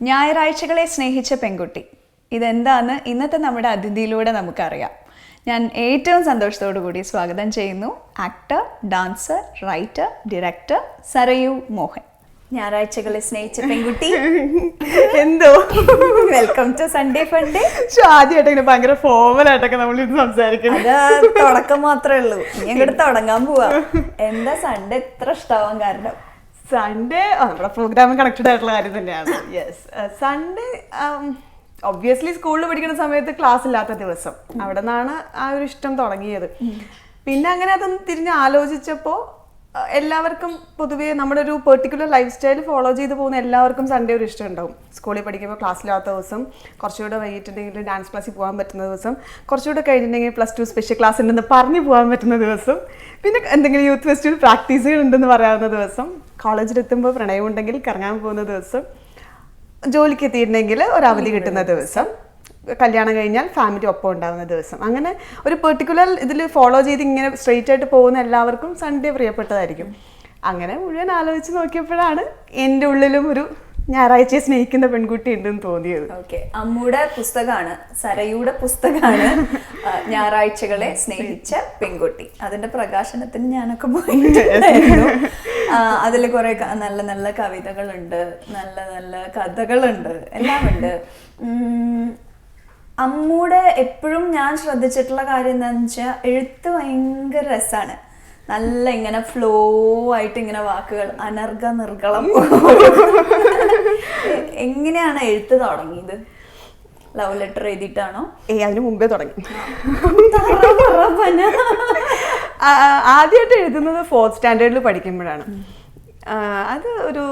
ഞായറാഴ്ചകളെ സ്നേഹിച്ച പെൺകുട്ടി ഇതെന്താന്ന് ഇന്നത്തെ നമ്മുടെ അതിഥിയിലൂടെ നമുക്കറിയാം. ഞാൻ ഏറ്റവും സന്തോഷത്തോടു കൂടി സ്വാഗതം ചെയ്യുന്നു actor, dancer, writer, director Sarayu Mohan. ഞായറാഴ്ചകളെ സ്നേഹിച്ച പെൺകുട്ടി എന്തോ വെൽക്കം ടു സൺഡേ ഫൺഡേ. ആദ്യമായിട്ടൊക്കെ ഭയങ്കര ഫോമലായിട്ടൊക്കെ നമ്മൾ ഇത് സംസാരിക്കണം. അത് തുടക്കം മാത്രമേ ഉള്ളൂ, ഇനി അങ്ങോട്ട് തുടങ്ങാൻ പോവാ. എന്താ സൺഡേ ഇത്ര ഇഷ്ടമാവാൻ കാരണം? സൺഡേ നമ്മുടെ പ്രോഗ്രാം കണക്റ്റഡ് ആയിട്ടുള്ള കാര്യം തന്നെയാണ്. യെസ്, സൺഡേ ഒബ്വിയസ്ലി സ്കൂളിൽ പഠിക്കുന്ന സമയത്ത് ക്ലാസ് ഇല്ലാത്ത ദിവസം, അവിടെ നിന്നാണ് ആ ഒരു ഇഷ്ടം തുടങ്ങിയത്. പിന്നെ അങ്ങനെ അതൊന്ന് തിരിഞ്ഞ് ആലോചിച്ചപ്പോൾ എല്ലാവർക്കും പൊതുവേ നമ്മുടെ ഒരു പെർട്ടിക്കുലർ ലൈഫ് സ്റ്റൈൽ ഫോളോ ചെയ്ത് പോകുന്ന എല്ലാവർക്കും സൺഡേ ഒരു ഇഷ്ടം ഉണ്ടാവും. സ്കൂളിൽ പഠിക്കുമ്പോൾ ക്ലാസ്സിലാത്ത ദിവസം, കുറച്ചുകൂടെ വൈകിട്ടുണ്ടെങ്കിൽ ഡാൻസ് ക്ലാസ്സിൽ പോകാൻ പറ്റുന്ന ദിവസം, കുറച്ചുകൂടെ കഴിഞ്ഞിട്ടുണ്ടെങ്കിൽ +2 സ്പെഷ്യൽ ക്ലാസ് ഉണ്ടെന്ന് പറഞ്ഞു പോകാൻ പറ്റുന്ന ദിവസം, പിന്നെ എന്തെങ്കിലും യൂത്ത് ഫെസ്റ്റിവൽ പ്രാക്ടീസുകൾ ഉണ്ടെന്ന് പറയാവുന്ന ദിവസം, കോളേജിലെത്തുമ്പോൾ പ്രണയമുണ്ടെങ്കിൽ കറങ്ങാൻ പോകുന്ന ദിവസം, ജോലിക്ക് എത്തിയിട്ടുണ്ടെങ്കിൽ ഒരു അവധി കിട്ടുന്ന ദിവസം, കല്യാണം കഴിഞ്ഞാൽ ഫാമിലി ഒപ്പം ഉണ്ടാകുന്ന ദിവസം, അങ്ങനെ ഒരു പെർട്ടിക്കുലർ ഇതിൽ ഫോളോ ചെയ്ത് ഇങ്ങനെ സ്ട്രെയിറ്റ് ആയിട്ട് പോകുന്ന എല്ലാവർക്കും സൺഡേ പ്രിയപ്പെട്ടതായിരിക്കും. അങ്ങനെ മുഴുവൻ ആലോചിച്ച് നോക്കിയപ്പോഴാണ് എൻ്റെ ഉള്ളിലും ഒരു ഞായറാഴ്ചയെ സ്നേഹിക്കുന്ന പെൺകുട്ടി ഉണ്ടെന്ന് തോന്നിയത്. ഓക്കെ, അമ്മൂടെ പുസ്തകമാണ്, സരയുടെ പുസ്തകമാണ് ഞായറാഴ്ചകളെ സ്നേഹിച്ച പെൺകുട്ടി. അതിന്റെ പ്രകാശനത്തിന് ഞാനൊക്കെ പോയിട്ടുണ്ടായിരുന്നു. അതിൽ കുറെ നല്ല നല്ല കവിതകളുണ്ട്, നല്ല നല്ല കഥകളുണ്ട്, എല്ലാം ഉണ്ട്. അമ്മൂടെ എപ്പോഴും ഞാൻ ശ്രദ്ധിച്ചിട്ടുള്ള കാര്യം എന്താണെന്ന് വെച്ചാൽ എഴുത്ത് ഭയങ്കര രസമാണ്. നല്ല ഇങ്ങനെ ഫ്ലോ ആയിട്ട് ഇങ്ങനെ വാക്കുകൾ അനർഘ നിർഗളം. എങ്ങനെയാണ് എഴുത്ത് തുടങ്ങിയത്? ലവ് ലെറ്റർ എഴുതിയിട്ടാണോ? അതിന് മുമ്പേ തുടങ്ങി. ആദ്യമായിട്ട് എഴുതുന്നത് 4th സ്റ്റാൻഡേർഡിൽ പഠിക്കുമ്പോഴാണ്. അത് ഒരു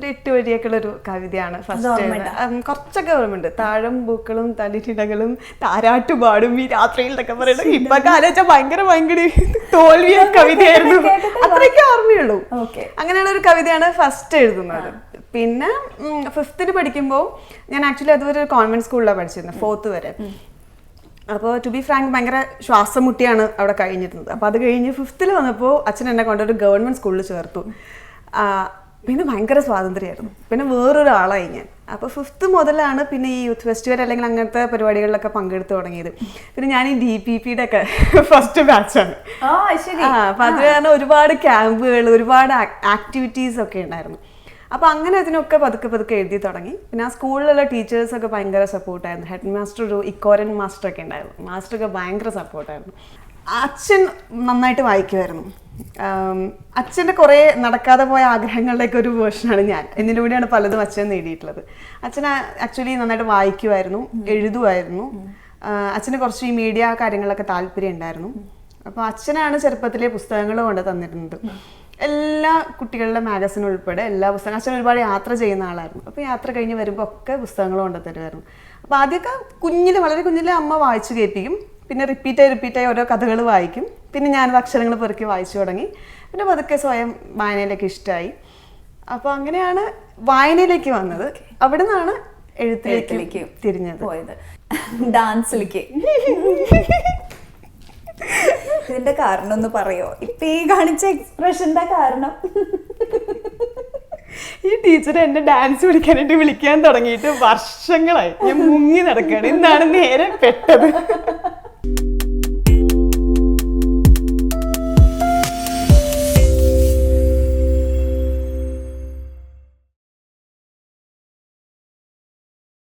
8 വരിയൊക്കെയുള്ളൊരു കവിതയാണ്. ഫസ്റ്റ് കുറച്ചൊക്കെ ഓർമ്മയുണ്ട്. താഴം പൂക്കളും തളിരിടകളും താരാട്ടുപാടും ഈ രാത്രിയിൽ എന്നൊക്കെ പറയുന്നത് ഇപ്പൊക്കെ ആലോചിച്ചാൽ ഭയങ്കര തോൽവിയ കവിതയായിരുന്നു. അത്രയൊക്കെ ഓർമ്മയുള്ളൂ. അങ്ങനെയുള്ള ഒരു കവിതയാണ് ഫസ്റ്റ് എഴുതുന്നത്. പിന്നെ 5th പഠിക്കുമ്പോൾ ഞാൻ ആക്ച്വലി അതുവരെ ഒരു കോൺവെന്റ് സ്കൂളിലാണ് പഠിച്ചിരുന്നത്, 4th വരെ. അപ്പോൾ ടു ബി ഫ്രാങ്ക് ഭയങ്കര ശ്വാസം മുട്ടിയാണ് അവിടെ കഴിഞ്ഞിരുന്നത്. അപ്പോൾ അത് കഴിഞ്ഞ് 5th വന്നപ്പോൾ അച്ഛൻ എന്നെ കൊണ്ടൊരു ഗവൺമെൻറ് സ്കൂളിൽ ചേർത്തു. പിന്നെ ഭയങ്കര സ്വാതന്ത്ര്യമായിരുന്നു. പിന്നെ വേറൊരാളായി ഞാൻ. അപ്പോൾ 5th മുതലാണ് പിന്നെ ഈ യൂത്ത് ഫെസ്റ്റിവൽ അല്ലെങ്കിൽ അങ്ങനത്തെ പരിപാടികളിലൊക്കെ പങ്കെടുത്ത് തുടങ്ങിയത്. പിന്നെ ഞാൻ ഈ DPPയുടെ ഒക്കെ ഫസ്റ്റ് ബാച്ചാണ്. അപ്പം അത് കാരണം ഒരുപാട് ക്യാമ്പുകൾ, ഒരുപാട് ആക്ടിവിറ്റീസ് ഒക്കെ ഉണ്ടായിരുന്നു. അപ്പോൾ അങ്ങനെ അതിനൊക്കെ പതുക്കെ എഴുതി തുടങ്ങി. പിന്നെ ആ സ്കൂളിലുള്ള ടീച്ചേഴ്സൊക്കെ ഭയങ്കര സപ്പോർട്ടായിരുന്നു. ഹെഡ് മാസ്റ്റർ ഒരു ഇക്കോരൻ മാസ്റ്ററൊക്കെ ഉണ്ടായിരുന്നു. മാസ്റ്ററൊക്കെ ഭയങ്കര സപ്പോർട്ടായിരുന്നു. അച്ഛൻ നന്നായിട്ട് വായിക്കുമായിരുന്നു. അച്ഛൻ്റെ കുറേ നടക്കാതെ പോയ ആഗ്രഹങ്ങളിലേക്ക് ഒരു വേർഷനാണ് ഞാൻ. എന്നിലൂടെയാണ് പലതും അച്ഛൻ നേടിയിട്ടുള്ളത്. അച്ഛൻ ആക്ച്വലി നന്നായിട്ട് വായിക്കുമായിരുന്നു, എഴുതുമായിരുന്നു. അച്ഛന് കുറച്ച് ഈ മീഡിയ കാര്യങ്ങളൊക്കെ താല്പര്യം ഉണ്ടായിരുന്നു. അപ്പോൾ അച്ഛനാണ് ചെറുപ്പത്തിലെ പുസ്തകങ്ങൾ കൊണ്ട് തന്നിരുന്നത്. എല്ലാ കുട്ടികളുടെ മാഗസിൻ ഉൾപ്പെടെ എല്ലാ പുസ്തകങ്ങളും. അച്ഛൻ ഒരുപാട് യാത്ര ചെയ്യുന്ന ആളായിരുന്നു. അപ്പോൾ യാത്ര കഴിഞ്ഞ് വരുമ്പോൾ ഒക്കെ പുസ്തകങ്ങൾ കൊണ്ടുതരുമായിരുന്നു. അപ്പോൾ ആദ്യമൊക്കെ വളരെ കുഞ്ഞിലെ അമ്മ വായിച്ചു കേൾപ്പിക്കും. പിന്നെ റിപ്പീറ്റായി ഓരോ കഥകൾ വായിക്കും. പിന്നെ ഞാനത് അക്ഷരങ്ങൾ പെറുക്കി വായിച്ചു തുടങ്ങി. പിന്നെ പതുക്കെ സ്വയം വായനയിലേക്ക് ഇഷ്ടമായി. അപ്പോൾ അങ്ങനെയാണ് വായനയിലേക്ക് വന്നത്. അവിടെ നിന്നാണ് എഴുത്തിലേക്ക് തിരിഞ്ഞത്. പോയത് ഡാൻസിലേക്ക്. ഇതിന്റെ കാരണം ഒന്ന് പറയോ? ഇപ്പൊ ഈ കാണിച്ച എക്സ്പ്രഷന്റെ കാരണം? ഈ ടീച്ചർ എന്നെ ഡാൻസ് പഠിക്കാനായിട്ട് വിളിക്കാൻ തുടങ്ങിയിട്ട് വർഷങ്ങളായി. ഞാൻ മുങ്ങി നടക്കുകയാണ്. ഇന്നാണ് നേരെ പെട്ടത്.